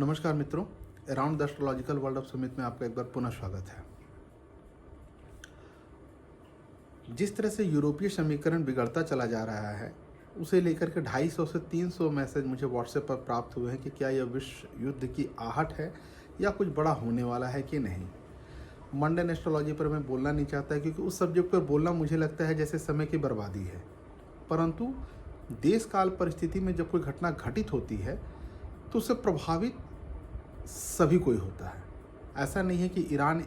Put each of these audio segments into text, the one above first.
नमस्कार मित्रों, around the astrological world of Sumit में आपका एक बार पुनः स्वागत है। जिस तरह से यूरोपीय समीकरण बिगड़ता चला जा रहा है, उसे लेकर के 250 से 300 मैसेज मुझे व्हाट्सएप पर प्राप्त हुए हैं कि क्या यह विश्व युद्ध की आहट है या कुछ बड़ा होने वाला है कि नहीं। मंडन एस्ट्रोलॉजी पर मैं बोलना नहीं चाहता क्योंकि उस सब्जेक्ट पर बोलना मुझे लगता है जैसे समय की बर्बादी है। परंतु देश काल परिस्थिति में जब कोई घटना घटित होती है तो उससे प्रभावित सभी कोई होता है। ऐसा नहीं है कि ईरान,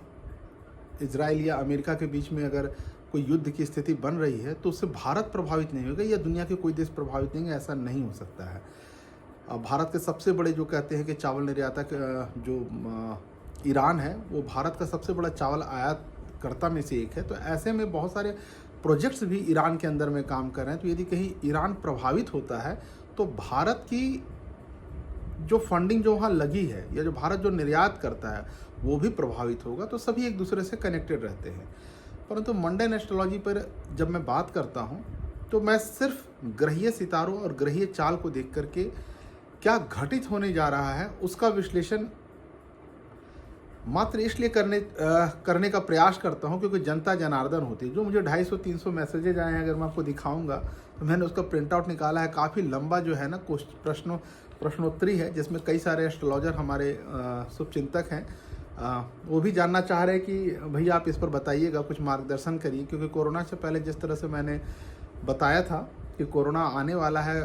इजराइल या अमेरिका के बीच में अगर कोई युद्ध की स्थिति बन रही है तो उससे भारत प्रभावित नहीं होगा या दुनिया के कोई देश प्रभावित नहीं है, ऐसा नहीं हो सकता है। भारत के सबसे बड़े जो कहते हैं कि चावल निर्यातक जो ईरान है, वो भारत का सबसे बड़ा चावल आयातकर्ता में से एक है। तो ऐसे में बहुत सारे प्रोजेक्ट्स भी ईरान के अंदर में काम कर रहे हैं। तो यदि कहीं ईरान प्रभावित होता है तो भारत की जो फंडिंग जो वहाँ लगी है या जो भारत जो निर्यात करता है वो भी प्रभावित होगा। तो सभी एक दूसरे से कनेक्टेड रहते हैं। परंतु मंडन एस्ट्रोलॉजी पर जब मैं बात करता हूँ तो मैं सिर्फ ग्रहीय सितारों और ग्रहीय चाल को देख करके क्या घटित होने जा रहा है उसका विश्लेषण मात्र इसलिए करने का प्रयास करता हूं क्योंकि जनता जनार्दन होती है। जो मुझे 250-300 मैसेजेज आए हैं, अगर मैं आपको दिखाऊंगा तो मैंने उसका प्रिंट आउट निकाला है। काफ़ी लंबा जो है ना प्रश्नोत्तरी है, जिसमें कई सारे एस्ट्रोलॉजर हमारे शुभचिंतक हैं, वो भी जानना चाह रहे हैं कि भैया आप इस पर बताइएगा, कुछ मार्गदर्शन करिए। क्योंकि कोरोना से पहले जिस तरह से मैंने बताया था कि कोरोना आने वाला है,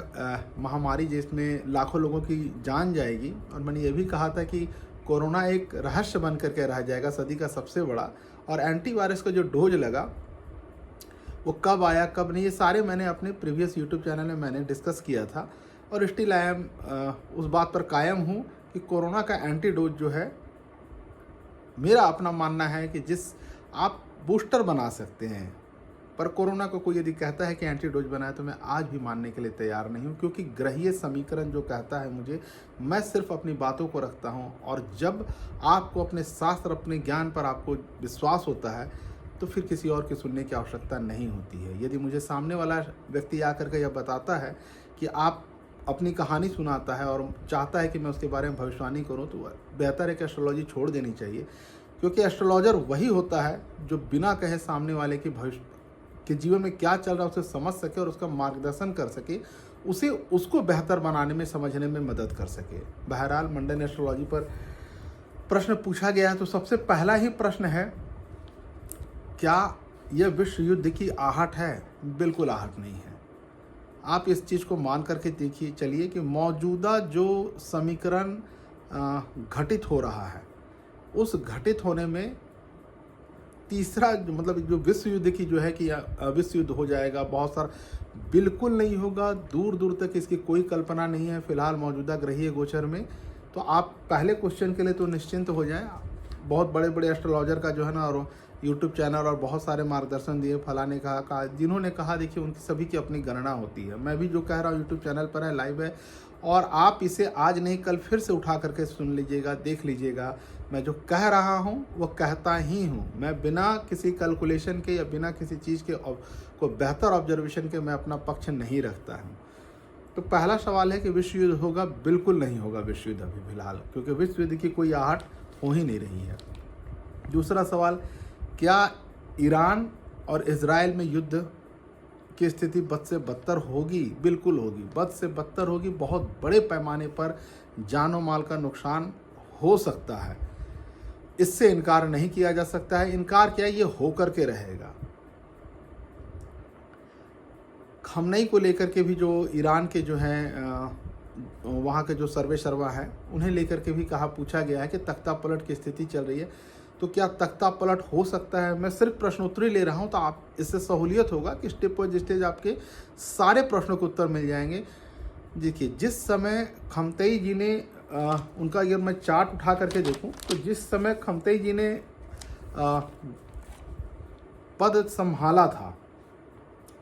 महामारी जिसमें लाखों लोगों की जान जाएगी, और मैंने ये भी कहा था कि कोरोना एक रहस्य बन करके रह जाएगा, सदी का सबसे बड़ा। और एंटीवायरस का जो डोज लगा वो कब आया कब नहीं, ये सारे मैंने अपने प्रीवियस यूट्यूब चैनल में मैंने डिस्कस किया था। और स्टिल आई एम उस बात पर कायम हूँ कि कोरोना का एंटीडोज जो है, मेरा अपना मानना है कि जिस आप बूस्टर बना सकते हैं, पर कोरोना को कोई यदि कहता है कि एंटीडोज बनाए तो मैं आज भी मानने के लिए तैयार नहीं हूँ। क्योंकि ग्रहीय समीकरण जो कहता है मुझे, मैं सिर्फ अपनी बातों को रखता हूँ। और जब आपको अपने शास्त्र, अपने ज्ञान पर आपको विश्वास होता है तो फिर किसी और की सुनने की आवश्यकता नहीं होती है। यदि मुझे सामने वाला व्यक्ति आकर के यह बताता है कि आप अपनी कहानी सुनाता है और चाहता है कि मैं उसके बारे में भविष्यवाणी करूं, तो बेहतर है कि एस्ट्रोलॉजी छोड़ देनी चाहिए। क्योंकि एस्ट्रोलॉजर वही होता है जो बिना कहे सामने वाले की भविष्य के जीवन में क्या चल रहा है उसे समझ सके और उसका मार्गदर्शन कर सके, उसे उसको बेहतर बनाने में, समझने में मदद कर सके। बहरहाल मंडन एस्ट्रोलॉजी पर प्रश्न पूछा गया है, तो सबसे पहला ही प्रश्न है, क्या यह विश्व युद्ध की आहट है? बिल्कुल आहट नहीं है। आप इस चीज़ को मान करके देखिए चलिए कि मौजूदा जो समीकरण घटित हो रहा है, उस घटित होने में तीसरा मतलब जो विश्व युद्ध की जो है कि विश्व युद्ध हो जाएगा, बहुत सारा, बिल्कुल नहीं होगा। दूर दूर तक इसकी कोई कल्पना नहीं है फिलहाल मौजूदा ग्रहीय गोचर में। तो आप पहले क्वेश्चन के लिए तो निश्चिंत हो जाएं। बहुत बड़े बड़े एस्ट्रोलॉजर का जो है ना, और यूट्यूब चैनल और बहुत सारे मार्गदर्शन दिए, फलाने कहा जिन्होंने कहा, देखिए उनकी सभी की अपनी गणना होती है। मैं भी जो कह रहा हूँ यूट्यूब चैनल पर है, लाइव है, और आप इसे आज नहीं कल फिर से उठा करके सुन लीजिएगा, देख लीजिएगा। मैं जो कह रहा हूँ वो कहता ही हूँ। मैं बिना किसी कैलकुलेशन के या बिना किसी चीज़ के को बेहतर ऑब्जर्वेशन के मैं अपना पक्ष नहीं रखता हूँ। तो पहला सवाल है कि विश्व युद्ध होगा? बिल्कुल नहीं होगा विश्व युद्ध अभी फिलहाल, क्योंकि विश्व युद्ध की कोई आहट हो ही नहीं रही है। दूसरा सवाल, क्या ईरान और इजराइल में युद्ध की स्थिति बद से बदतर होगी? बिल्कुल होगी, बद से बदतर होगी। बहुत बड़े पैमाने पर जानो माल का नुकसान हो सकता है, इससे इनकार नहीं किया जा सकता है। इनकार क्या है, ये होकर के रहेगा। खमनई को लेकर के भी जो ईरान के जो हैं वहाँ के जो सर्वे सर्वा हैं, उन्हें लेकर के भी पूछा गया है कि तख्ता पलट की स्थिति चल रही है, तो क्या तख्ता पलट हो सकता है? मैं सिर्फ प्रश्नोत्तरी ले रहा हूं, तो आप इससे सहूलियत होगा कि स्टेप बाय स्टेज आपके सारे प्रश्नों के उत्तर मिल जाएंगे। देखिए, जिस समय खमतई जी ने उनका, अगर मैं चार्ट उठा करके देखूं तो जिस समय खमतई जी ने पद संभाला था,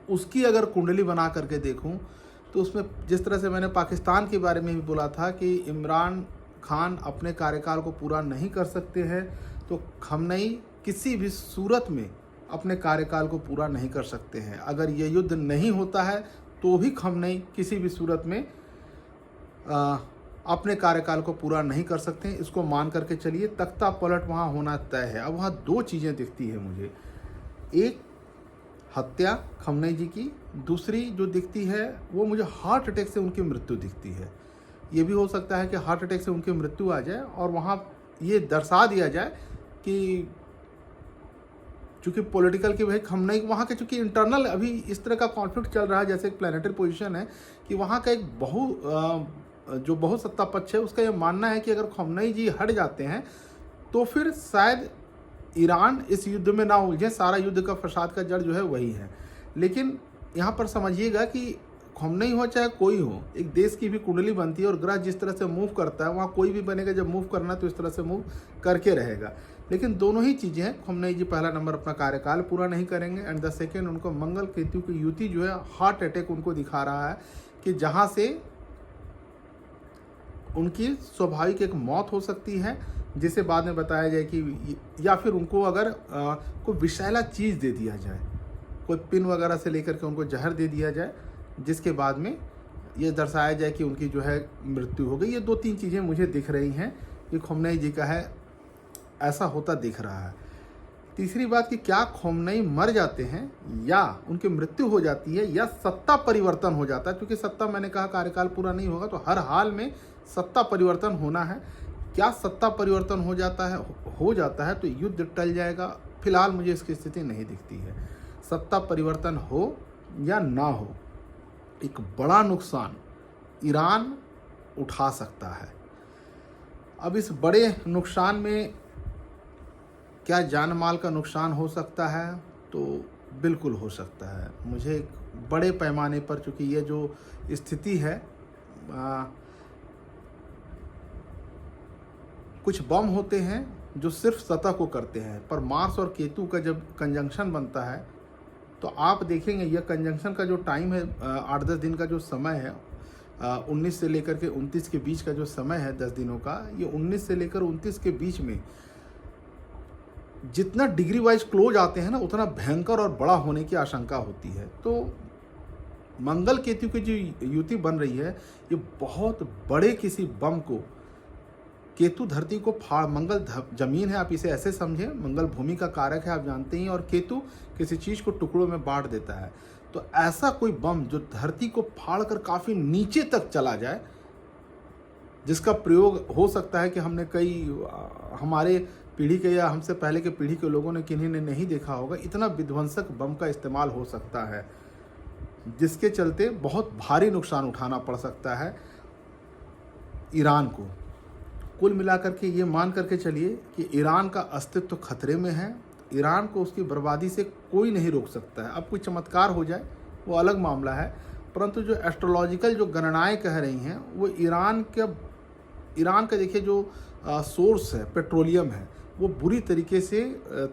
उसकी अगर कुंडली बना करके देखूं तो उसमें जिस तरह से मैंने पाकिस्तान के बारे में भी बोला था कि इमरान खान अपने कार्यकाल को पूरा नहीं कर सकते हैं, तो खमनई किसी भी सूरत में अपने कार्यकाल को पूरा नहीं कर सकते हैं। अगर ये युद्ध नहीं होता है तो भी खमनई किसी भी सूरत में अपने कार्यकाल को पूरा नहीं कर सकते हैं, इसको मान करके चलिए। तख्ता पलट वहाँ होना तय है। अब वहाँ दो चीज़ें दिखती है मुझे, एक हत्या खमनेई जी की, दूसरी जो दिखती है वो मुझे हार्ट अटैक से उनकी मृत्यु दिखती है। ये भी हो सकता है कि हार्ट अटैक से उनकी मृत्यु आ जाए और वहाँ ये दर्शा दिया जाए कि चूँकि पॉलिटिकल की भाई खमनेई वहाँ के, चूँकि इंटरनल अभी इस तरह का कॉन्फ्लिक्ट चल रहा है, जैसे एक प्लानिटरी पोजीशन है कि वहाँ का एक जो बहुत सत्ता पक्ष है उसका ये मानना है कि अगर खमनेई जी हट जाते हैं तो फिर शायद ईरान इस युद्ध में ना उलझे। सारा युद्ध का फसाद का जड़ जो है वही है। लेकिन यहाँ पर समझिएगा कि खमनेई हो चाहे कोई हो, एक देश की भी कुंडली बनती है और ग्रह जिस तरह से मूव करता है वहाँ कोई भी बनेगा, जब मूव करना है तो इस तरह से मूव करके रहेगा। लेकिन दोनों ही चीज़ें हैं, खमनेई जी पहला नंबर अपना कार्यकाल पूरा नहीं करेंगे, एंड द सेकेंड उनको मंगल केतु की युति जो है हार्ट अटैक उनको दिखा रहा है कि जहाँ से उनकी स्वाभाविक एक मौत हो सकती है, जिसे बाद में बताया जाए कि या फिर उनको अगर कोई विषैला चीज़ दे दिया जाए, कोई पिन वगैरह से लेकर के उनको जहर दे दिया जाए, जिसके बाद में ये दर्शाया जाए कि उनकी जो है मृत्यु हो गई। ये दो तीन चीज़ें मुझे दिख रही हैं कि खमनेई जी का है ऐसा होता दिख रहा है। तीसरी बात कि क्या खमनेई मर जाते हैं या उनकी मृत्यु हो जाती है या सत्ता परिवर्तन हो जाता है, क्योंकि सत्ता मैंने कहा कार्यकाल पूरा नहीं होगा तो हर हाल में सत्ता परिवर्तन होना है। क्या सत्ता परिवर्तन हो जाता है तो युद्ध टल जाएगा? फिलहाल मुझे इसकी स्थिति नहीं दिखती है। सत्ता परिवर्तन हो या ना हो, एक बड़ा नुकसान ईरान उठा सकता है। अब इस बड़े नुकसान में क्या जान माल का नुकसान हो सकता है? तो बिल्कुल हो सकता है। मुझे एक बड़े पैमाने पर, चूँकि ये जो स्थिति है, कुछ बम होते हैं जो सिर्फ सतह को करते हैं, पर मार्स और केतु का जब कंजंक्शन बनता है तो आप देखेंगे यह कंजंक्शन का जो टाइम है 8-10 दिन का जो समय है, 19 से लेकर के 29 के बीच का जो समय है 10 दिनों का, ये 19 से लेकर 29 के बीच में जितना डिग्री वाइज क्लोज आते हैं ना उतना भयंकर और बड़ा होने की आशंका होती है। तो मंगल केतु की जो युति बन रही है ये बहुत बड़े किसी बम को, केतु धरती को फाड़, मंगल जमीन है, आप इसे ऐसे समझें, मंगल भूमि का कारक है आप जानते हैं, और केतु किसी चीज़ को टुकड़ों में बांट देता है। तो ऐसा कोई बम जो धरती को फाड़ कर काफ़ी नीचे तक चला जाए, जिसका प्रयोग हो सकता है कि हमने हमारे पीढ़ी के या हमसे पहले के पीढ़ी के लोगों ने किन्हीं ने नहीं देखा होगा, इतना विध्वंसक बम का इस्तेमाल हो सकता है, जिसके चलते बहुत भारी नुकसान उठाना पड़ सकता है ईरान को। कुल मिलाकर के ये मान करके चलिए कि ईरान का अस्तित्व तो खतरे में है। ईरान को उसकी बर्बादी से कोई नहीं रोक सकता है। अब कोई चमत्कार हो जाए वो अलग मामला है, परंतु जो एस्ट्रोलॉजिकल जो गणनाएं कह रही हैं वो ईरान का देखिए जो सोर्स है पेट्रोलियम है, वो बुरी तरीके से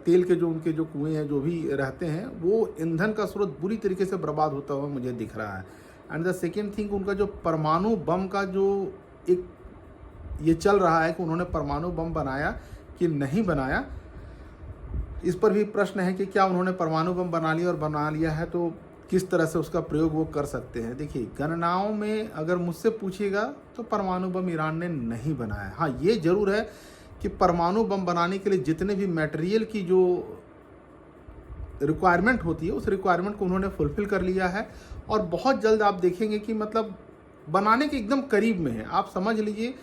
तेल के जो उनके जो कुएँ हैं जो भी रहते हैं, वो ईंधन का स्रोत बुरी तरीके से बर्बाद होता हुआ मुझे दिख रहा है। एंड द सेकेंड थिंग, उनका जो परमाणु बम का जो एक ये चल रहा है कि उन्होंने परमाणु बम बनाया कि नहीं बनाया, इस पर भी प्रश्न है कि क्या उन्होंने परमाणु बम बना लिया, और बना लिया है तो किस तरह से उसका प्रयोग वो कर सकते हैं। देखिए गणनाओं में अगर मुझसे पूछिएगा तो परमाणु बम ईरान ने नहीं बनाया। हाँ ये जरूर है कि परमाणु बम बनाने के लिए जितने भी मटेरियल की जो रिक्वायरमेंट होती है उस रिक्वायरमेंट को उन्होंने फुलफिल कर लिया है, और बहुत जल्द आप देखेंगे कि मतलब बनाने के एकदम करीब में है। आप समझ लीजिए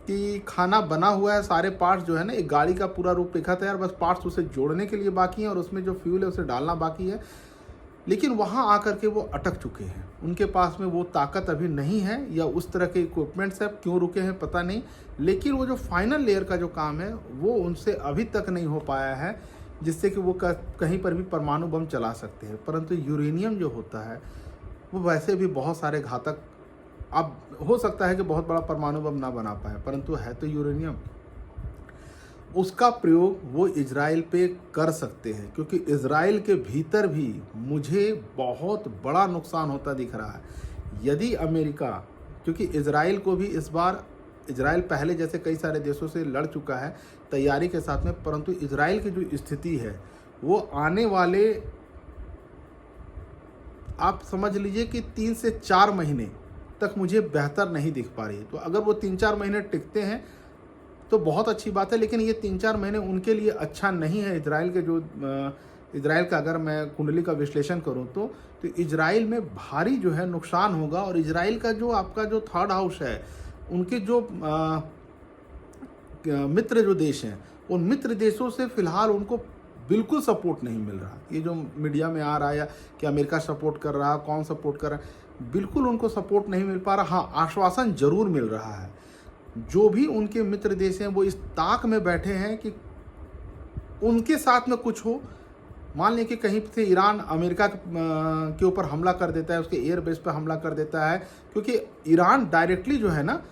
कि खाना बना हुआ है, सारे पार्ट्स जो है ना, एक गाड़ी का पूरा रूपरेखा तैयार, बस पार्ट्स उसे जोड़ने के लिए बाकी हैं और उसमें जो फ्यूल है उसे डालना बाकी है। लेकिन वहाँ आकर के वो अटक चुके हैं, उनके पास में वो ताकत अभी नहीं है या उस तरह के इक्विपमेंट्स है, क्यों रुके हैं पता नहीं। लेकिन वो जो फाइनल लेयर का जो काम है वो उनसे अभी तक नहीं हो पाया है, जिससे कि वो कहीं पर भी परमाणु बम चला सकते हैं। परंतु यूरेनियम जो होता है वो वैसे भी बहुत सारे घातक, अब हो सकता है कि बहुत बड़ा परमाणु बम ना बना पाए, परंतु है तो यूरेनियम, उसका प्रयोग वो इजराइल पे कर सकते हैं, क्योंकि इजराइल के भीतर भी मुझे बहुत बड़ा नुकसान होता दिख रहा है यदि अमेरिका, क्योंकि इजराइल को भी इस बार, इजराइल पहले जैसे कई सारे देशों से लड़ चुका है तैयारी के साथ में, परंतु इजराइल की जो स्थिति है वो आने वाले, आप समझ लीजिए कि 3 से 4 महीने तक मुझे बेहतर नहीं दिख पा रही है। तो अगर वो 3-4 महीने टिकते हैं तो बहुत अच्छी बात है, लेकिन ये 3-4 महीने उनके लिए अच्छा नहीं है। इजराइल के जो इजराइल का अगर मैं कुंडली का विश्लेषण करूं तो इजराइल में भारी जो है नुकसान होगा। और इजराइल का जो आपका जो थर्ड हाउस है, उनके जो मित्र जो देश हैं, उन मित्र देशों से फिलहाल उनको बिल्कुल सपोर्ट नहीं मिल रहा। ये जो मीडिया में आ रहा है कि अमेरिका सपोर्ट कर रहा है, कौन सपोर्ट कर रहा है, बिल्कुल उनको सपोर्ट नहीं मिल पा रहा। हाँ, आश्वासन जरूर मिल रहा है। जो भी उनके मित्र देश हैं वो इस ताक में बैठे हैं कि उनके साथ में कुछ हो। मान लें कि कहीं से ईरान अमेरिका के ऊपर हमला कर देता है, उसके एयर बेस पर हमला कर देता है, क्योंकि ईरान डायरेक्टली जो है ना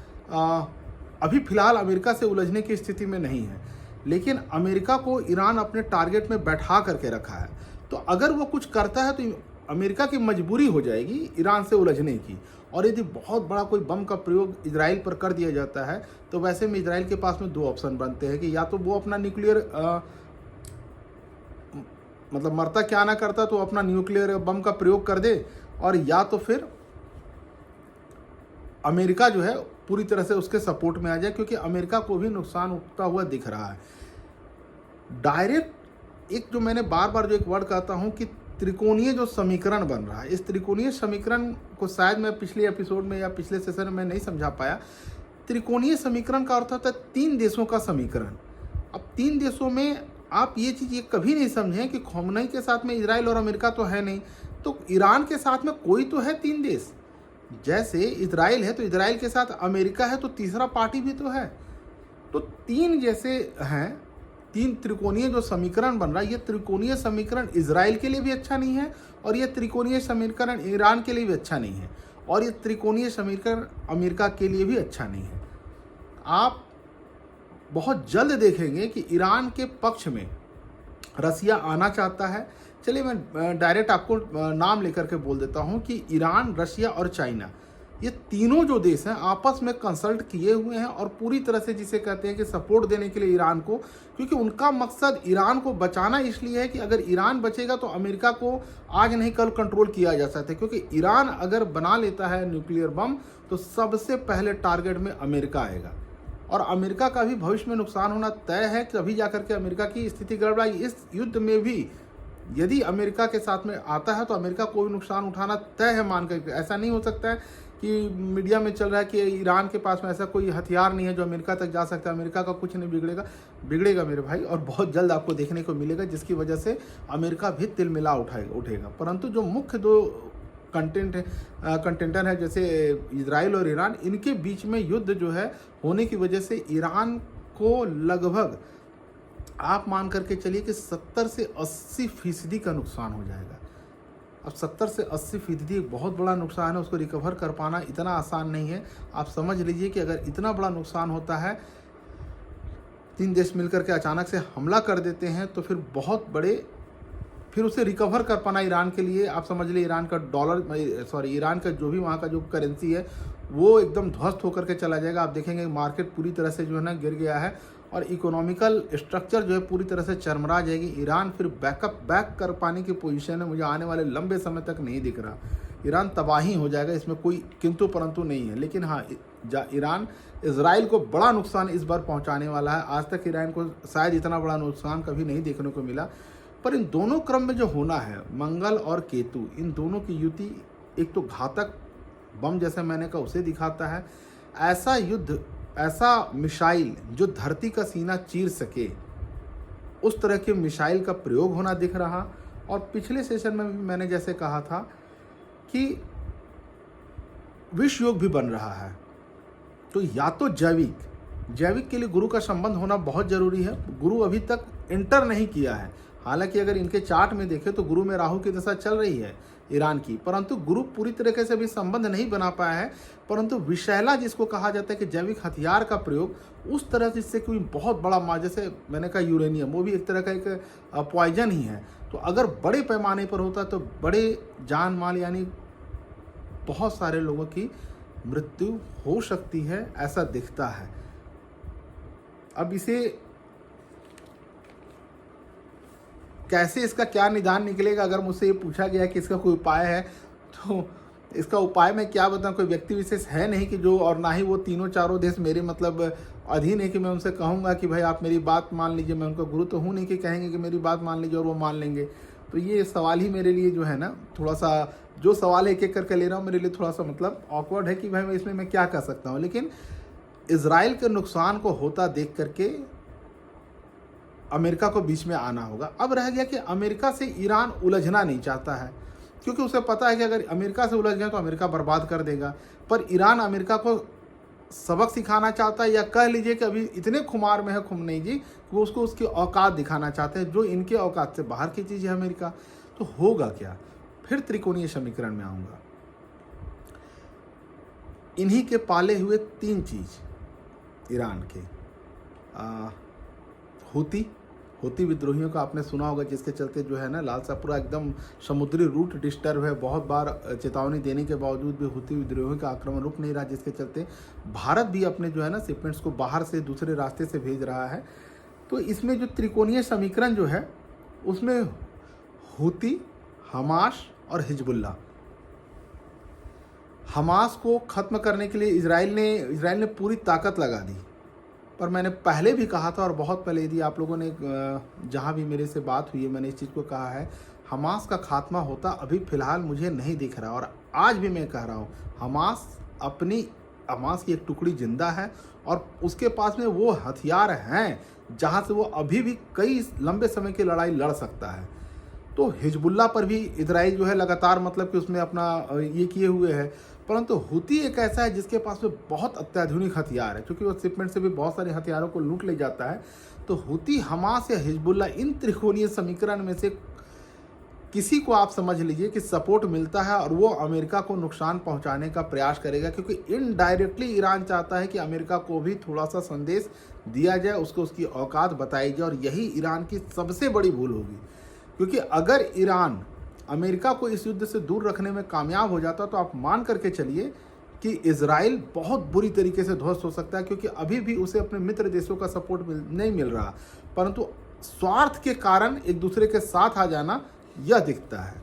अभी फ़िलहाल अमेरिका से उलझने की स्थिति में नहीं है, लेकिन अमेरिका को ईरान अपने टारगेट में बैठा करके रखा है। तो अगर वो कुछ करता है तो अमेरिका की मजबूरी हो जाएगी ईरान से उलझने की। और यदि बहुत बड़ा कोई बम का प्रयोग इजराइल पर कर दिया जाता है तो वैसे में इजराइल के पास में 2 ऑप्शन बनते हैं कि या तो वो अपना न्यूक्लियर मतलब मरता क्या ना करता तो अपना न्यूक्लियर बम का प्रयोग कर दे, और या तो फिर अमेरिका जो है पूरी तरह से उसके सपोर्ट में आ जाए, क्योंकि अमेरिका को भी नुकसान उठता हुआ दिख रहा है। डायरेक्ट एक जो मैंने बार बार जो एक वर्ड कहता हूं कि त्रिकोणीय जो समीकरण बन रहा है, इस त्रिकोणीय समीकरण को शायद मैं पिछले एपिसोड में या पिछले सेशन में नहीं समझा पाया। त्रिकोणीय समीकरण का अर्थ होता है 3 देशों का समीकरण। अब 3 देशों में आप ये चीज़ ये कभी नहीं समझें कि खोमनई के साथ में इजराइल और अमेरिका तो है नहीं, तो ईरान के साथ में कोई तो है 3 देश। जैसे इजराइल है तो इजराइल के साथ अमेरिका है, तो तीसरा पार्टी भी तो है। तो 3 जैसे हैं, 3 त्रिकोणीय जो समीकरण बन रहा है, ये त्रिकोणीय समीकरण इजराइल के लिए भी अच्छा नहीं है, और ये त्रिकोणीय समीकरण ईरान के लिए भी अच्छा नहीं है, और ये त्रिकोणीय समीकरण अमेरिका के लिए भी अच्छा नहीं है। आप बहुत जल्द देखेंगे कि ईरान के पक्ष में रसिया आना चाहता है। चलिए मैं डायरेक्ट आपको नाम लेकर के बोल देता हूं कि ईरान, रशिया और चाइना, ये तीनों जो देश हैं आपस में कंसल्ट किए हुए हैं और पूरी तरह से जिसे कहते हैं कि सपोर्ट देने के लिए ईरान को, क्योंकि उनका मकसद ईरान को बचाना इसलिए है कि अगर ईरान बचेगा तो अमेरिका को आज नहीं कल कंट्रोल किया जा सकता है। क्योंकि ईरान अगर बना लेता है न्यूक्लियर बम तो सबसे पहले टारगेट में अमेरिका आएगा, और अमेरिका का भी भविष्य में नुकसान होना तय है। तभी जाकर के अमेरिका की स्थिति गड़बड़ाई। इस युद्ध में भी यदि अमेरिका के साथ में आता है तो अमेरिका को भी नुकसान उठाना तय है मान कर। ऐसा नहीं हो सकता है कि मीडिया में चल रहा है कि ईरान के पास में ऐसा कोई हथियार नहीं है जो अमेरिका तक जा सकता है, अमेरिका का कुछ नहीं बिगड़ेगा मेरे भाई, और बहुत जल्द आपको देखने को मिलेगा, जिसकी वजह से अमेरिका भी तिलमिला उठेगा। परंतु जो मुख्य 2 कंटेंटर है जैसे इजराइल और ईरान, इनके बीच में युद्ध जो है होने की वजह से ईरान को लगभग आप मान करके चलिए कि 70 से 80% का नुकसान हो जाएगा। अब 70 से 80% एक बहुत बड़ा नुकसान है, उसको रिकवर कर पाना इतना आसान नहीं है। आप समझ लीजिए कि अगर इतना बड़ा नुकसान होता है, 3 देश मिलकर के अचानक से हमला कर देते हैं, तो फिर बहुत बड़े फिर उसे रिकवर कर पाना ईरान के लिए, आप समझ लीजिए ईरान का ईरान का जो भी वहाँ का जो करेंसी है वो एकदम ध्वस्त होकर के चला जाएगा। आप देखेंगे मार्केट पूरी तरह से जो है ना गिर गया है, और इकोनॉमिकल स्ट्रक्चर जो है पूरी तरह से चरमरा जाएगी। ईरान फिर बैक कर पाने की पोजीशन में मुझे आने वाले लंबे समय तक नहीं दिख रहा। ईरान तबाही हो जाएगा, इसमें कोई किंतु परंतु नहीं है। लेकिन हाँ, ईरान इजराइल को बड़ा नुकसान इस बार पहुँचाने वाला है। आज तक ईरान को शायद इतना बड़ा नुकसान कभी नहीं देखने को मिला। पर इन दोनों क्रम में जो होना है, मंगल और केतु, इन दोनों की युति एक तो घातक बम जैसे मैंने कहा उसे दिखाता है। ऐसा युद्ध, ऐसा मिसाइल जो धरती का सीना चीर सके, उस तरह के मिसाइल का प्रयोग होना दिख रहा। और पिछले सेशन में भी मैंने जैसे कहा था कि विश्व योग भी बन रहा है। तो या तो जैविक के लिए गुरु का संबंध होना बहुत जरूरी है। गुरु अभी तक इंटर नहीं किया है। हालांकि अगर इनके चार्ट में देखें तो गुरु में राहु की दशा चल रही है ईरान की, परंतु गुरु पूरी तरीके से भी संबंध नहीं बना पाया है। परंतु विषैला जिसको कहा जाता है कि जैविक हथियार का प्रयोग, उस तरह जिससे कोई बहुत बड़ा जैसे मैंने कहा यूरेनियम, वो भी एक तरह का एक पॉइजन ही है। तो अगर बड़े पैमाने पर होता तो बड़े जान माल यानी बहुत सारे लोगों की मृत्यु हो सकती है, ऐसा दिखता है। अब इसे कैसे, इसका क्या निदान निकलेगा, अगर मुझसे ये पूछा गया कि इसका कोई उपाय है, तो इसका उपाय मैं क्या बताऊं, कोई व्यक्ति विशेष है नहीं कि जो, और ना ही वो तीनों चारों देश मेरे मतलब अधीन है कि मैं उनसे कहूँगा कि भाई आप मेरी बात मान लीजिए। मैं उनका गुरु तो हूँ नहीं कि कहेंगे कि मेरी बात मान लीजिए और वो मान लेंगे। तो ये सवाल ही मेरे लिए जो है ना, थोड़ा सा जो सवाल एक एक करके ले रहा हूँ मेरे लिए थोड़ा सा मतलब ऑकवर्ड है कि भाई मैं इसमें मैं क्या कर सकता हूँ। लेकिन इजराइल के नुकसान को होता देख करके अमेरिका को बीच में आना होगा। अब रह गया कि अमेरिका से ईरान उलझना नहीं चाहता है, क्योंकि उसे पता है कि अगर अमेरिका से उलझ गया तो अमेरिका बर्बाद कर देगा। पर ईरान अमेरिका को सबक सिखाना चाहता है, या कह लीजिए कि अभी इतने खुमार में है खुमनई जी, वो उसको उसकी औकात दिखाना चाहते हैं, जो इनके औकात से बाहर की चीज़ है अमेरिका। तो होगा क्या? फिर त्रिकोणीय समीकरण में आऊँगा। इन्हीं के पाले हुए तीन चीज़ ईरान के, हूती विद्रोहियों का आपने सुना होगा, जिसके चलते जो है ना लाल सा पूरा एकदम समुद्री रूट डिस्टर्ब है। बहुत बार चेतावनी देने के बावजूद भी हूती विद्रोहियों का आक्रमण रुक नहीं रहा, जिसके चलते भारत भी अपने जो है ना शिपमेंट्स को बाहर से दूसरे रास्ते से भेज रहा है। तो इसमें जो त्रिकोणीय समीकरण जो है उसमें हूती, हमास और हिजबुल्ला। हमास को ख़त्म करने के लिए इजराइल ने पूरी ताकत लगा दी। पर मैंने पहले भी कहा था, और बहुत पहले, यदि आप लोगों ने जहाँ भी मेरे से बात हुई है मैंने इस चीज़ को कहा है, हमास का खात्मा होता अभी फ़िलहाल मुझे नहीं दिख रहा। और आज भी मैं कह रहा हूँ, हमास की एक टुकड़ी जिंदा है और उसके पास में वो हथियार हैं जहाँ से वो अभी भी कई लंबे समय की लड़ाई लड़ सकता है। तो हिजबुल्ला पर भी इजराइल जो है लगातार मतलब कि उसमें अपना ये किए हुए है। परंतु हूती एक ऐसा है जिसके पास में बहुत अत्याधुनिक हथियार है, क्योंकि वो शिपमेंट से भी बहुत सारे हथियारों को लूट ले जाता है। तो हूती, हमास या हिजबुल्ला, इन त्रिकोणीय समीकरण में से किसी को आप समझ लीजिए कि सपोर्ट मिलता है और वो अमेरिका को नुकसान पहुंचाने का प्रयास करेगा, क्योंकि इनडायरेक्टली ईरान चाहता है कि अमेरिका को भी थोड़ा सा संदेश दिया जाए, उसको उसकी औकात बताई जाए। और यही ईरान की सबसे बड़ी भूल होगी, क्योंकि अगर ईरान अमेरिका को इस युद्ध से दूर रखने में कामयाब हो जाता तो आप मान करके चलिए कि इजराइल बहुत बुरी तरीके से ध्वस्त हो सकता है, क्योंकि अभी भी उसे अपने मित्र देशों का सपोर्ट नहीं मिल रहा। परंतु स्वार्थ के कारण एक दूसरे के साथ आ जाना यह दिखता है।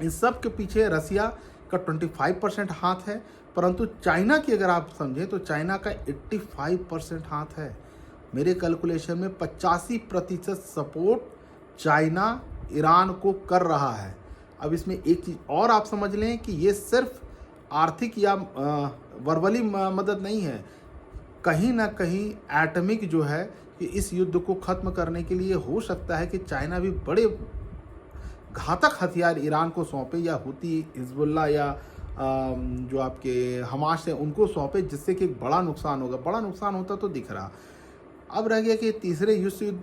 इन सब के पीछे रसिया का 25% हाथ है, परंतु चाइना की अगर आप समझें तो चाइना का 85% हाथ है। मेरे कैलकुलेशन में 85% सपोर्ट चाइना ईरान को कर रहा है। अब इसमें एक चीज़ और आप समझ लें कि ये सिर्फ आर्थिक या वर्बली मदद नहीं है, कहीं ना कहीं एटमिक जो है कि इस युद्ध को ख़त्म करने के लिए हो सकता है कि चाइना भी बड़े घातक हथियार ईरान को सौंपे, या हूती, हिजबुल्ला या जो आपके हमास हैं उनको सौंपे, जिससे कि एक बड़ा नुकसान होगा। बड़ा नुकसान होता तो दिख रहा। अब रह गया कि तीसरे विश्व युद्ध,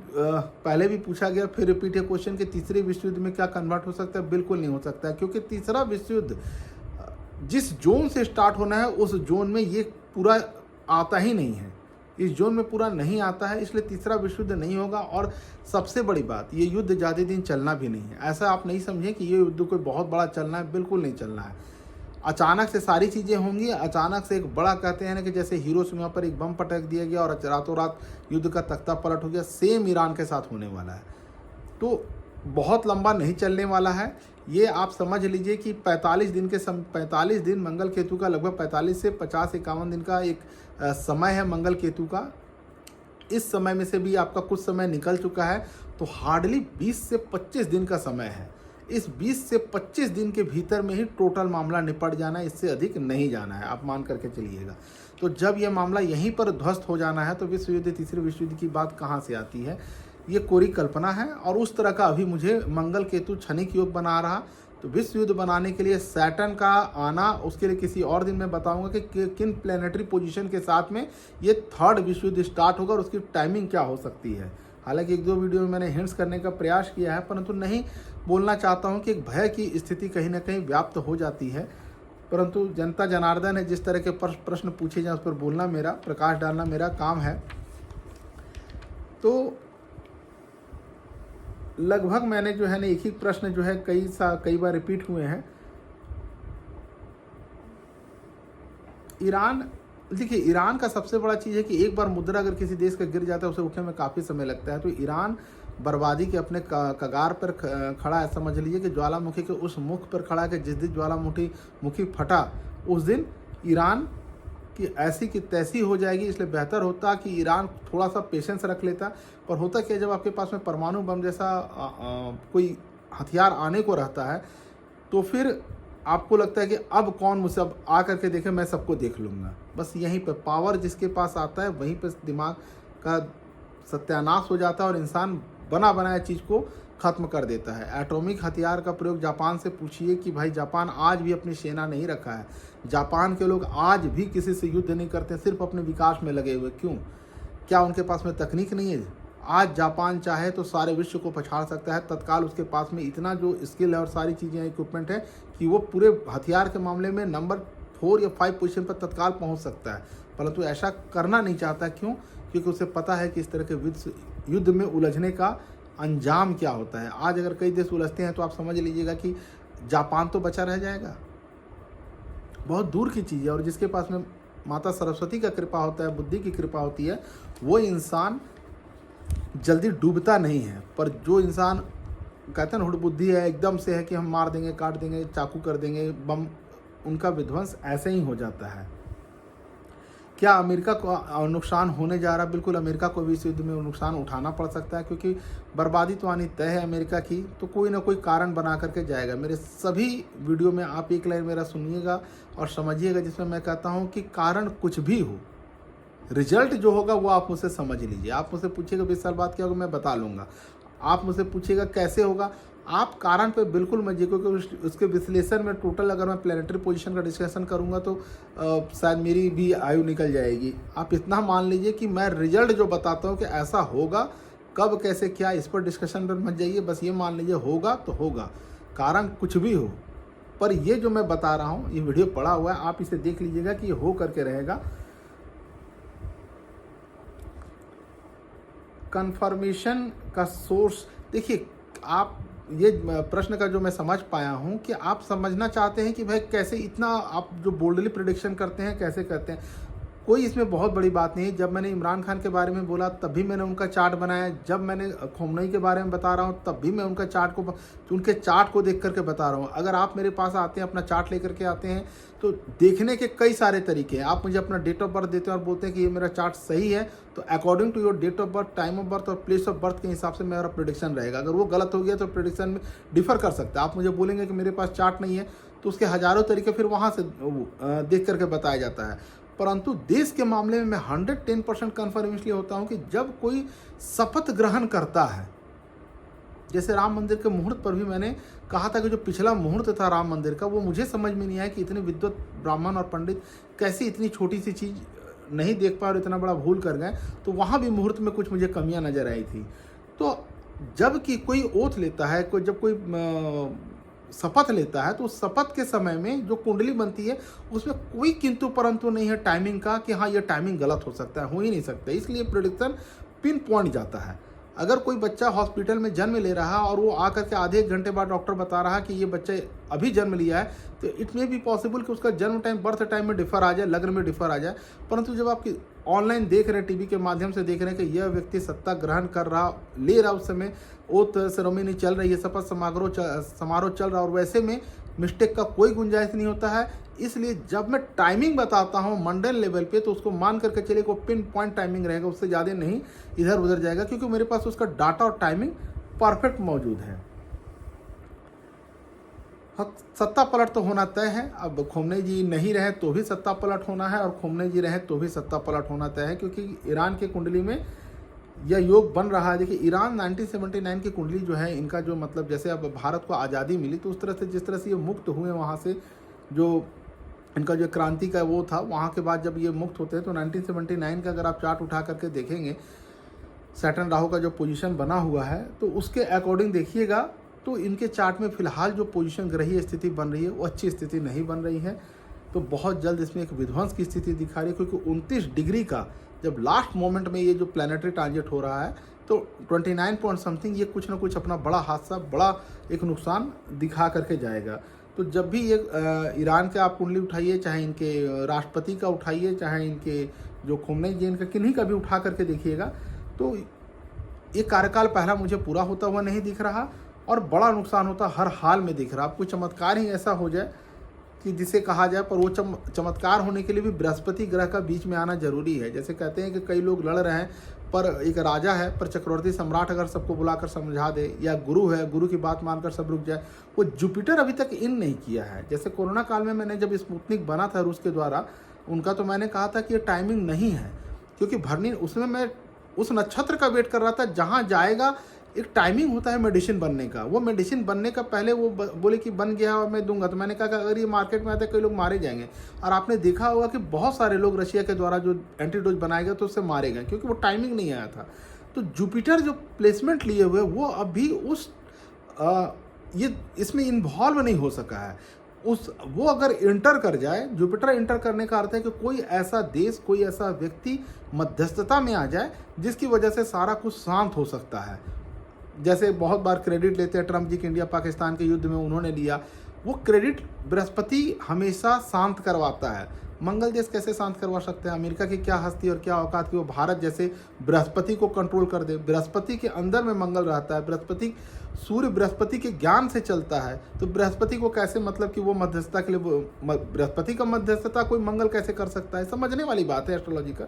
पहले भी पूछा गया फिर रिपीट है क्वेश्चन कि तीसरे विश्व युद्ध में क्या कन्वर्ट हो सकता है? बिल्कुल नहीं हो सकता है, क्योंकि तीसरा विश्व युद्ध जिस जोन से स्टार्ट होना है उस जोन में ये पूरा आता ही नहीं है, इस जोन में पूरा नहीं आता है, इसलिए तीसरा विश्व युद्ध नहीं होगा। और सबसे बड़ी बात, ये युद्ध ज़्यादा दिन चलना भी नहीं है। ऐसा आप नहीं समझें कि ये युद्ध कोई बहुत बड़ा चलना है, बिल्कुल नहीं चलना है। अचानक से सारी चीज़ें होंगी, अचानक से एक बड़ा, कहते हैं ना कि जैसे हिरोशिमा पर एक बम पटक दिया गया और रातों रात युद्ध का तख्ता पलट हो गया, सेम ईरान के साथ होने वाला है। तो बहुत लंबा नहीं चलने वाला है। ये आप समझ लीजिए कि 45 दिन मंगल केतु का, लगभग 45 से 50-51 दिन का एक समय है मंगल केतु का। इस समय में से भी आपका कुछ समय निकल चुका है, तो हार्डली 20 से 25 दिन का समय है। इस 20 से 25 दिन के भीतर में ही टोटल मामला निपट जाना है, इससे अधिक नहीं जाना है, आप मान करके चलिएगा। तो जब यह मामला यहीं पर ध्वस्त हो जाना है तो विश्व युद्ध, तीसरे विश्व युद्ध की बात कहाँ से आती है? ये कोरी कल्पना है। और उस तरह का अभी मुझे मंगल केतु क्षणिक योग बना रहा। तो विश्व युद्ध बनाने के लिए सैटर्न का आना, उसके लिए किसी और दिन मैं बताऊंगा कि किन प्लेनेटरी पोजीशन के साथ में ये थर्ड विश्व युद्ध स्टार्ट होगा और उसकी टाइमिंग क्या हो सकती है। हालांकि 1-2 वीडियो में मैंने हिंट्स करने का प्रयास किया है, परंतु नहीं बोलना चाहता हूं कि एक भय की स्थिति कहीं ना कहीं व्याप्त हो जाती है। परंतु जनता जनार्दन है, जिस तरह के प्रश्न पूछे जाए उस पर बोलना मेरा, प्रकाश डालना मेरा काम है। तो लगभग मैंने जो है ना एक ही प्रश्न जो है कई बार रिपीट हुए हैं। ईरान, देखिए ईरान का सबसे बड़ा चीज़ है कि एक बार मुद्रा अगर किसी देश का गिर जाता है उसे उठने में काफ़ी समय लगता है। तो ईरान बर्बादी के अपने कगार पर खड़ा है। समझ लीजिए कि ज्वालामुखी के उस मुख पर खड़ा है कि जिस दिन ज्वालामुखी फटा उस दिन ईरान कि ऐसी की तैसी हो जाएगी। इसलिए बेहतर होता कि ईरान थोड़ा सा पेशेंस रख लेता। पर होता क्या, जब आपके पास में परमाणु बम जैसा कोई हथियार आने को रहता है तो फिर आपको लगता है कि अब कौन मुझसे अब आ करके देखे, मैं सबको देख लूँगा। बस यहीं पे पावर जिसके पास आता है वहीं पे दिमाग का सत्यानाश हो जाता है और इंसान बना बनाया चीज़ को ख़त्म कर देता है। एटॉमिक हथियार का प्रयोग जापान से पूछिए कि भाई जापान आज भी अपनी सेना नहीं रखा है। जापान के लोग आज भी किसी से युद्ध नहीं करते, सिर्फ अपने विकास में लगे हुए। क्यों? क्या उनके पास में तकनीक नहीं है? आज जापान चाहे तो सारे विश्व को पछाड़ सकता है। तत्काल उसके पास में इतना जो स्किल है और सारी चीज़ें इक्विपमेंट है कि वो पूरे हथियार के मामले में नंबर 4 या 5 पोजीशन पर तत्काल पहुंच सकता है। परंतु ऐसा करना नहीं चाहता। क्यों? क्योंकि उसे पता है कि इस तरह के युद्ध में उलझने का अंजाम क्या होता है। आज अगर कई देश उलझते हैं तो आप समझ लीजिएगा कि जापान तो बचा रह जाएगा। बहुत दूर की चीज़ है। और जिसके पास में माता सरस्वती का कृपा होता है, बुद्धि की कृपा होती है, वो इंसान जल्दी डूबता नहीं है। पर जो इंसान कहते हैं हुड़ बुद्धि है, एकदम से है कि हम मार देंगे, काट देंगे, चाकू कर देंगे, बम, उनका विध्वंस ऐसे ही हो जाता है। क्या अमेरिका को नुकसान होने जा रहा है? बिल्कुल, अमेरिका को भी इस युद्ध में नुकसान उठाना पड़ सकता है, क्योंकि बर्बादी तो आनी तय है अमेरिका की। तो कोई ना कोई कारण बना करके जाएगा। मेरे सभी वीडियो में आप एक लाइन मेरा सुनिएगा और समझिएगा, जिसमें मैं कहता हूँ कि कारण कुछ भी हो, रिजल्ट जो होगा वो आप मुझसे समझ लीजिए। आप मुझसे पूछिएगा 20 साल बाद क्या होगा, मैं बता लूँगा। आप मुझसे पूछिएगा कैसे होगा, आप कारण पे बिल्कुल मत जाइए, क्योंकि उसके विश्लेषण में टोटल अगर मैं प्लानिटरी पोजीशन का डिस्कशन करूंगा तो शायद मेरी भी आयु निकल जाएगी। आप इतना मान लीजिए कि मैं रिजल्ट जो बताता हूँ कि ऐसा होगा, कब कैसे क्या, इस पर डिस्कशन पर मत जाइए। बस ये मान लीजिए होगा तो होगा, कारण कुछ भी हो। पर ये जो मैं बता रहा हूँ, ये वीडियो पड़ा हुआ है, आप इसे देख लीजिएगा कि ये हो करके रहेगा। कंफर्मेशन का सोर्स देखिए, आप ये प्रश्न का जो मैं समझ पाया हूँ कि आप समझना चाहते हैं कि भाई कैसे इतना आप जो बोल्डली प्रेडिक्शन करते हैं कैसे करते हैं। कोई इसमें बहुत बड़ी बात नहीं है। जब मैंने इमरान खान के बारे में बोला तब भी मैंने उनका चार्ट बनाया। जब मैंने खोमनई के बारे में बता रहा हूँ तब भी मैं उनके चार्ट को देख करके बता रहा हूँ। अगर आप मेरे पास आते हैं, अपना चार्ट लेकर के आते हैं, तो देखने के कई सारे तरीके हैं। आप मुझे अपना डेट ऑफ बर्थ देते हैं और बोलते हैं कि ये मेरा चार्ट सही है, तो according to your date of birth, time of birth और प्लेस ऑफ बर्थ के हिसाब से मेरा प्रेडिक्शन रहेगा। अगर वो गलत हो गया तो प्रेडिक्शन में डिफर कर सकता है। आप मुझे बोलेंगे कि मेरे पास चार्ट नहीं है, तो उसके हज़ारों तरीके फिर वहाँ से देख करके बताया जाता है। परंतु देश के मामले में मैं 110% कन्फर्म इसलिए होता हूँ कि जब कोई शपथ ग्रहण करता है, जैसे राम मंदिर के मुहूर्त पर भी मैंने कहा था कि जो पिछला मुहूर्त था राम मंदिर का, वो मुझे समझ में नहीं आया कि इतने विद्वत ब्राह्मण और पंडित कैसे इतनी छोटी सी चीज़ नहीं देख पाए और इतना बड़ा भूल कर गए। तो वहाँ भी मुहूर्त में कुछ मुझे कमियाँ नज़र आई थी। तो जब कि कोई ओथ लेता है, जब कोई शपथ लेता है, तो उस शपथ के समय में जो कुंडली बनती है उसमें कोई किंतु परंतु नहीं है टाइमिंग का कि हाँ ये टाइमिंग गलत हो सकता है, हो ही नहीं सकता। इसलिए प्रेडिक्शन पिन पॉइंट जाता है। अगर कोई बच्चा हॉस्पिटल में जन्म ले रहा है और वो आकर के आधे एक घंटे बाद डॉक्टर बता रहा है कि ये बच्चा अभी जन्म लिया है, तो इट मे बी पॉसिबल कि उसका जन्म टाइम, बर्थ टाइम में डिफर आ जाए, लग्न में डिफर आ जाए। परंतु जब आप ऑनलाइन देख रहे हैं, टीवी के माध्यम से देख रहे हैं कि यह व्यक्ति सत्ता ग्रहण ले रहा, उस समय ओथ सेरेमनी चल रही है, शपथ समारोह चल रहा, और वैसे में मिस्टेक का कोई गुंजाइश नहीं होता है। इसलिए जब मैं टाइमिंग बताता हूँ मंडल लेवल पे, तो उसको मान करके चलिए को पिन पॉइंट टाइमिंग रहेगा, उससे ज़्यादा नहीं इधर उधर जाएगा, क्योंकि मेरे पास उसका डाटा और टाइमिंग परफेक्ट मौजूद है। सत्ता पलट तो होना तय है। अब खोमनई जी नहीं रहे तो भी सत्ता पलट होना है, और खोमनई जी रहे तो भी सत्ता पलट होना तय है, क्योंकि ईरान के कुंडली में यह योग बन रहा है। देखिए, ईरान 1979 की कुंडली जो है, इनका जो मतलब, जैसे अब भारत को आज़ादी मिली तो उस तरह से जिस तरह से ये मुक्त हुए वहाँ से, जो इनका जो क्रांति का वो था, वहाँ के बाद जब ये मुक्त होते हैं तो 1979 का अगर आप चार्ट उठा करके देखेंगे, सैटर्न राहु का जो पोजीशन बना हुआ है, तो उसके अकॉर्डिंग देखिएगा तो इनके चार्ट में फिलहाल जो पोजीशन ग्रहीय स्थिति बन रही है वो अच्छी स्थिति नहीं बन रही है। तो बहुत जल्द इसमें एक विध्वंस की स्थिति दिखा रही है, क्योंकि 29 डिग्री का जब लास्ट मोमेंट में ये जो प्लानिटरी ट्रांजिट हो रहा है, तो 29 पॉइंट समथिंग ये कुछ ना कुछ अपना बड़ा हादसा, बड़ा एक नुकसान दिखा करके जाएगा। तो जब भी ये ईरान के आप कुंडली उठाइए, चाहे इनके राष्ट्रपति का उठाइए, चाहे इनके जो खोमनई जी इनका किन्हीं का भी उठा करके देखिएगा, तो ये कार्यकाल पहला मुझे पूरा होता हुआ नहीं दिख रहा और बड़ा नुकसान होता हर हाल में दिख रहा। अब कोई चमत्कार ही ऐसा हो जाए कि जिसे कहा जाए, पर वो चमत्कार होने के लिए भी बृहस्पति ग्रह का बीच में आना जरूरी है। जैसे कहते हैं कि कई लोग लड़ रहे हैं, पर एक राजा है, पर चक्रवर्ती सम्राट अगर सबको बुलाकर समझा दे, या गुरु है, गुरु की बात मानकर सब रुक जाए, वो जुपिटर अभी तक इन नहीं किया है। जैसे कोरोना काल में मैंने जब स्पुतनिक बना था रूस के द्वारा, उनका तो मैंने कहा था कि ये टाइमिंग नहीं है, क्योंकि भरनी उसमें मैं उस नक्षत्र का वेट कर रहा था जहाँ जाएगा। एक टाइमिंग होता है मेडिसिन बनने का, वो मेडिसिन बनने का पहले वो बोले कि बन गया और मैं दूंगा, तो मैंने कहा कि अगर ये मार्केट में आता है कई लोग मारे जाएंगे। और आपने देखा होगा कि बहुत सारे लोग रशिया के द्वारा जो एंटीडोज बनाए गए तो उससे मारे गए, क्योंकि वो टाइमिंग नहीं आया था। तो जुपिटर जो प्लेसमेंट लिए हुए वो अभी उस ये इसमें इन्वॉल्व नहीं हो सका है। वो अगर इंटर कर जाए, जुपिटर इंटर करने का अर्थ है कि कोई ऐसा देश, कोई ऐसा व्यक्ति मध्यस्थता में आ जाए जिसकी वजह से सारा कुछ शांत हो सकता है। जैसे बहुत बार क्रेडिट लेते हैं ट्रम्प जी के इंडिया पाकिस्तान के युद्ध में उन्होंने लिया, वो क्रेडिट बृहस्पति हमेशा शांत करवाता है। मंगल देश कैसे शांत करवा सकते हैं? अमेरिका की क्या हस्ती और क्या औकात कि वो भारत जैसे बृहस्पति को कंट्रोल कर दे। बृहस्पति के अंदर में मंगल रहता है, बृहस्पति सूर्य बृहस्पति के ज्ञान से चलता है, तो बृहस्पति को कैसे मतलब कि वो मध्यस्थता के लिए बृहस्पति का मध्यस्थता कोई मंगल कैसे कर सकता है? समझने वाली बात है एस्ट्रोलॉजी का।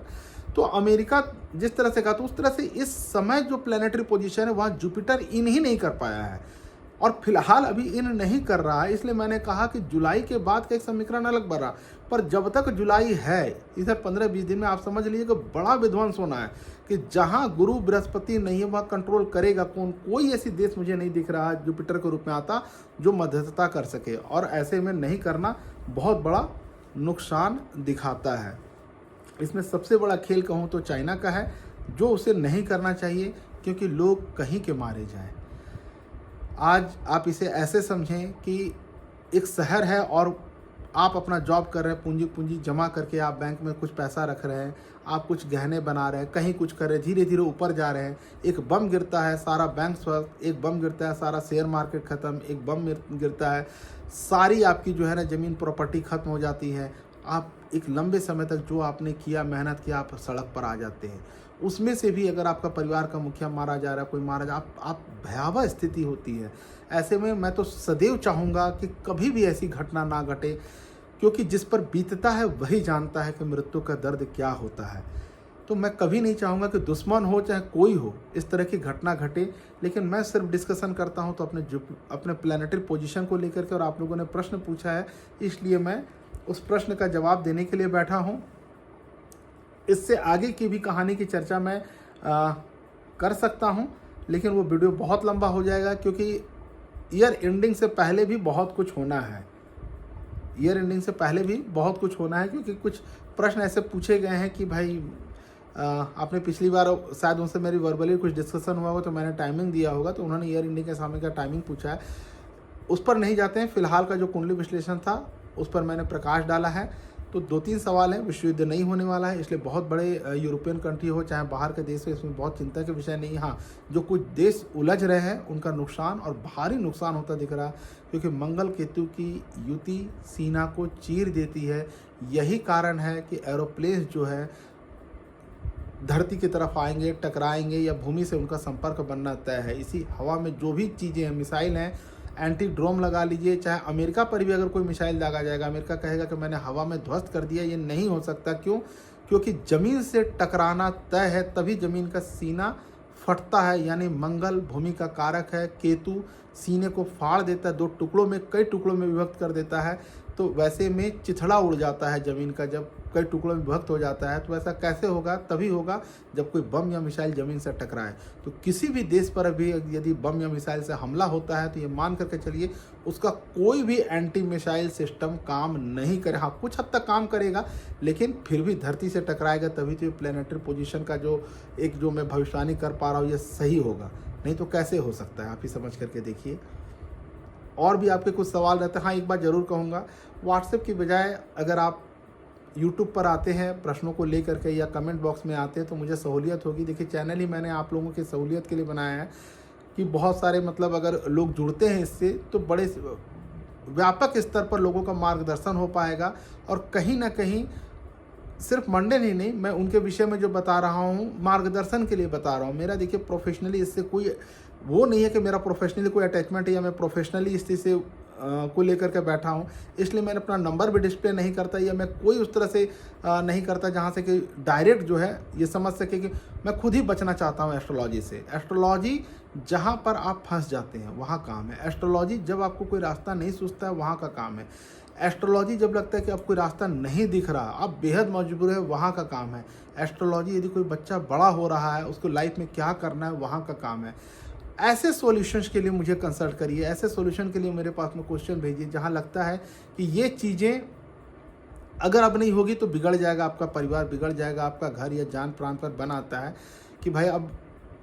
तो अमेरिका जिस तरह से कहा, तो उस तरह से इस समय जो प्लैनेटरी पोजीशन है वहाँ जुपिटर इन ही नहीं कर पाया है, और फिलहाल अभी इन नहीं कर रहा है। इसलिए मैंने कहा कि जुलाई के बाद का एक समीकरण अलग बन रहा, पर जब तक जुलाई है, इधर 15-20 दिन में आप समझ लीजिए कि बड़ा विध्वंस होना है, कि जहां गुरु बृहस्पति नहीं है वहाँ कंट्रोल करेगा कौन? कोई ऐसी देश मुझे नहीं दिख रहा जुपिटर के रूप में आता जो मध्यस्थता कर सके, और ऐसे में नहीं करना बहुत बड़ा नुकसान दिखाता है। इसमें सबसे बड़ा खेल कहूँ तो चाइना का है, जो उसे नहीं करना चाहिए, क्योंकि लोग कहीं के मारे जाएं। आज आप इसे ऐसे समझें कि एक शहर है और आप अपना जॉब कर रहे हैं, पूंजी जमा करके आप बैंक में कुछ पैसा रख रहे हैं, आप कुछ गहने बना रहे हैं, कहीं कुछ कर रहे हैं, धीरे धीरे ऊपर जा रहे हैं। एक बम गिरता है, सारा बैंक स्वस्थ, एक बम गिरता है, सारा शेयर मार्केट ख़त्म, एक बम गिरता है, सारी आपकी जो है ना ज़मीन प्रॉपर्टी ख़त्म हो जाती है। आप एक लंबे समय तक जो आपने किया, मेहनत किया, आप सड़क पर आ जाते हैं। उसमें से भी अगर आपका परिवार का मुखिया मारा जा रहा है, कोई मारा जा, आप भयावह स्थिति होती है। ऐसे में मैं तो सदैव चाहूँगा कि कभी भी ऐसी घटना ना घटे, क्योंकि जिस पर बीतता है वही जानता है कि मृत्यु का दर्द क्या होता है। तो मैं कभी नहीं चाहूँगा कि दुश्मन हो चाहे कोई हो इस तरह की घटना घटे, लेकिन मैं सिर्फ डिस्कशन करता हूँ तो अपने प्लैनेटरी पोजीशन को लेकर के, और आप लोगों ने प्रश्न पूछा है इसलिए मैं उस प्रश्न का जवाब देने के लिए बैठा हूँ। इससे आगे की भी कहानी की चर्चा मैं कर सकता हूँ, लेकिन वो वीडियो बहुत लंबा हो जाएगा, क्योंकि ईयर एंडिंग से पहले भी बहुत कुछ होना है। ईयर एंडिंग से पहले भी बहुत कुछ होना है, क्योंकि कुछ प्रश्न ऐसे पूछे गए हैं कि भाई आपने पिछली बार शायद उनसे मेरी वर्बली कुछ डिस्कशन हुआ हो तो मैंने टाइमिंग दिया होगा, तो उन्होंने ईयर एंडिंग के समय का टाइमिंग पूछा है। उस पर नहीं जाते हैं, फिलहाल का जो कुंडली विश्लेषण था उस पर मैंने प्रकाश डाला है। तो 2-3 सवाल हैं। विश्व युद्ध नहीं होने वाला है, इसलिए बहुत बड़े यूरोपियन कंट्री हो चाहे बाहर के देश हो, इसमें बहुत चिंता के विषय नहीं। हाँ, जो कुछ देश उलझ रहे हैं उनका नुकसान और भारी नुकसान होता दिख रहा है, क्योंकि मंगल केतु की युति सीना को चीर देती है। यही कारण है कि एरोप्लेन जो है धरती की तरफ आएंगे, टकराएंगे, या भूमि से उनका संपर्क बनना तय है। इसी हवा में जो भी चीज़ें हैं, मिसाइल हैं, एंटी ड्रोन लगा लीजिए, चाहे अमेरिका पर भी अगर कोई मिसाइल दागा जाएगा, अमेरिका कहेगा कि मैंने हवा में ध्वस्त कर दिया, ये नहीं हो सकता। क्यों? क्योंकि ज़मीन से टकराना तय है, तभी ज़मीन का सीना फटता है। यानी मंगल भूमि का कारक है, केतु सीने को फाड़ देता है, 2 टुकड़ों में, कई टुकड़ों में विभक्त कर देता है। तो वैसे में चिथड़ा उड़ जाता है ज़मीन का, जब कई टुकड़ों में विभक्त हो जाता है। तो ऐसा कैसे होगा? तभी होगा जब कोई बम या मिसाइल ज़मीन से टकराए। तो किसी भी देश पर भी यदि बम या मिसाइल से हमला होता है तो ये मान करके चलिए उसका कोई भी एंटी मिसाइल सिस्टम काम नहीं करे। हाँ, कुछ हद तक काम करेगा, लेकिन फिर भी धरती से टकराएगा, तभी तो प्लैनेटरी पोजीशन का जो मैं भविष्यवाणी कर पा रहा हूँ ये सही होगा, नहीं तो कैसे हो सकता है? आप ही समझ करके देखिए। और भी आपके कुछ सवाल रहते हैं। हाँ, एक बात ज़रूर कहूँगा, व्हाट्सएप की बजाय अगर आप यूट्यूब पर आते हैं प्रश्नों को लेकर के, या कमेंट बॉक्स में आते हैं, तो मुझे सहूलियत होगी। देखिए, चैनल ही मैंने आप लोगों की सहूलियत के लिए बनाया है कि बहुत सारे मतलब अगर लोग जुड़ते हैं इससे तो बड़े व्यापक स्तर पर लोगों का मार्गदर्शन हो पाएगा, और कहीं ना कहीं सिर्फ मंडन ही नहीं, मैं उनके विषय में जो बता रहा हूँ मार्गदर्शन के लिए बता रहा हूँ। मेरा देखिए प्रोफेशनली इससे कोई वो नहीं है कि मेरा प्रोफेशनली कोई अटैचमेंट है या मैं प्रोफेशनली इस चीज़ से को लेकर के बैठा हूँ, इसलिए मैंने अपना नंबर भी डिस्प्ले नहीं करता या मैं कोई उस तरह से नहीं करता जहाँ से कि डायरेक्ट जो है ये समझ सके कि मैं खुद ही बचना चाहता हूँ एस्ट्रोलॉजी से। एस्ट्रोलॉजी जहाँ पर आप फंस जाते हैं वहाँ काम है। एस्ट्रोलॉजी जब आपको कोई रास्ता नहीं सूझता है वहाँ का काम है। एस्ट्रोलॉजी जब लगता है कि आपको कोई रास्ता नहीं दिख रहा, आप बेहद मजबूर है, वहाँ का काम है। एस्ट्रोलॉजी यदि कोई बच्चा बड़ा हो रहा है, उसको लाइफ में क्या करना है, वहाँ का काम है। ऐसे सॉल्यूशंस के लिए मुझे कंसल्ट करिए, ऐसे सॉल्यूशन के लिए मेरे पास में क्वेश्चन भेजिए जहाँ लगता है कि ये चीज़ें अगर अब नहीं होगी तो बिगड़ जाएगा, आपका परिवार बिगड़ जाएगा, आपका घर या जान प्राण पर बन आता है कि भाई अब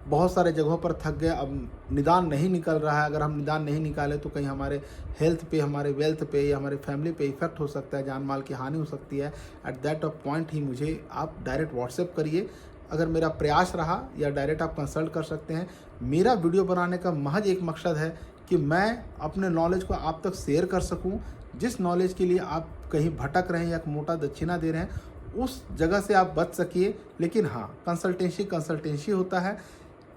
बहुत सारे जगहों पर थक गए, अब निदान नहीं निकल रहा है। अगर हम निदान नहीं निकाले तो कहीं हमारे हेल्थ पे, हमारे वेल्थ पे या हमारे फैमिली पे इफेक्ट हो सकता है, जान माल की हानि हो सकती है। एट दैट पॉइंट ही मुझे आप डायरेक्ट व्हाट्सएप करिए। अगर मेरा प्रयास रहा या डायरेक्ट आप कंसल्ट कर सकते हैं। मेरा वीडियो बनाने का महज एक मकसद है कि मैं अपने नॉलेज को आप तक शेयर कर सकूं। जिस नॉलेज के लिए आप कहीं भटक रहे हैं या मोटा दक्षिणा दे रहे हैं, उस जगह से आप बच सकिए। लेकिन हाँ, कंसल्टेंसी होता है,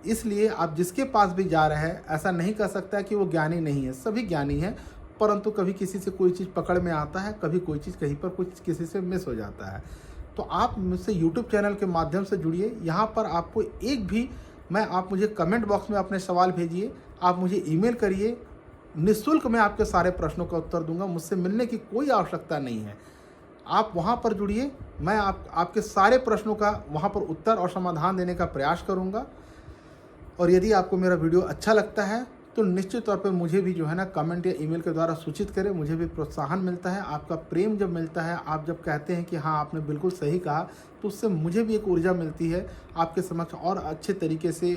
इसलिए आप जिसके पास भी जा रहे हैं ऐसा नहीं कर सकता कि वो ज्ञानी नहीं है। सभी ज्ञानी हैं, परंतु कभी किसी से कोई चीज़ पकड़ में आता है, कभी कोई चीज़ कहीं पर कुछ किसी से मिस हो जाता है। तो आप मुझसे यूट्यूब चैनल के माध्यम से जुड़िए। यहाँ पर आपको एक भी आप मुझे कमेंट बॉक्स में अपने सवाल भेजिए, आप मुझे ईमेल करिए, निःशुल्क मैं आपके सारे प्रश्नों का उत्तर दूंगा। मुझसे मिलने की कोई आवश्यकता नहीं है। आप वहाँ पर जुड़िए, मैं आपके सारे प्रश्नों का वहाँ पर उत्तर और समाधान देने का प्रयास करूँगा। और यदि आपको मेरा वीडियो अच्छा लगता है तो निश्चित तौर पे मुझे भी जो है ना कमेंट या ईमेल के द्वारा सूचित करें। मुझे भी प्रोत्साहन मिलता है। आपका प्रेम जब मिलता है, आप जब कहते हैं कि हाँ आपने बिल्कुल सही कहा, तो उससे मुझे भी एक ऊर्जा मिलती है आपके समक्ष और अच्छे तरीके से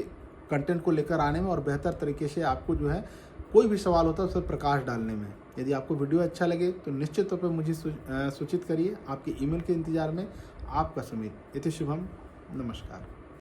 कंटेंट को लेकर आने में और बेहतर तरीके से आपको जो है कोई भी सवाल होता है उस पर प्रकाश डालने में। यदि आपको वीडियो अच्छा लगे तो निश्चित तौर पर मुझे सूचित करिए। आपके ईमेल के इंतजार में। आपका सुमित। इति शुभम। नमस्कार।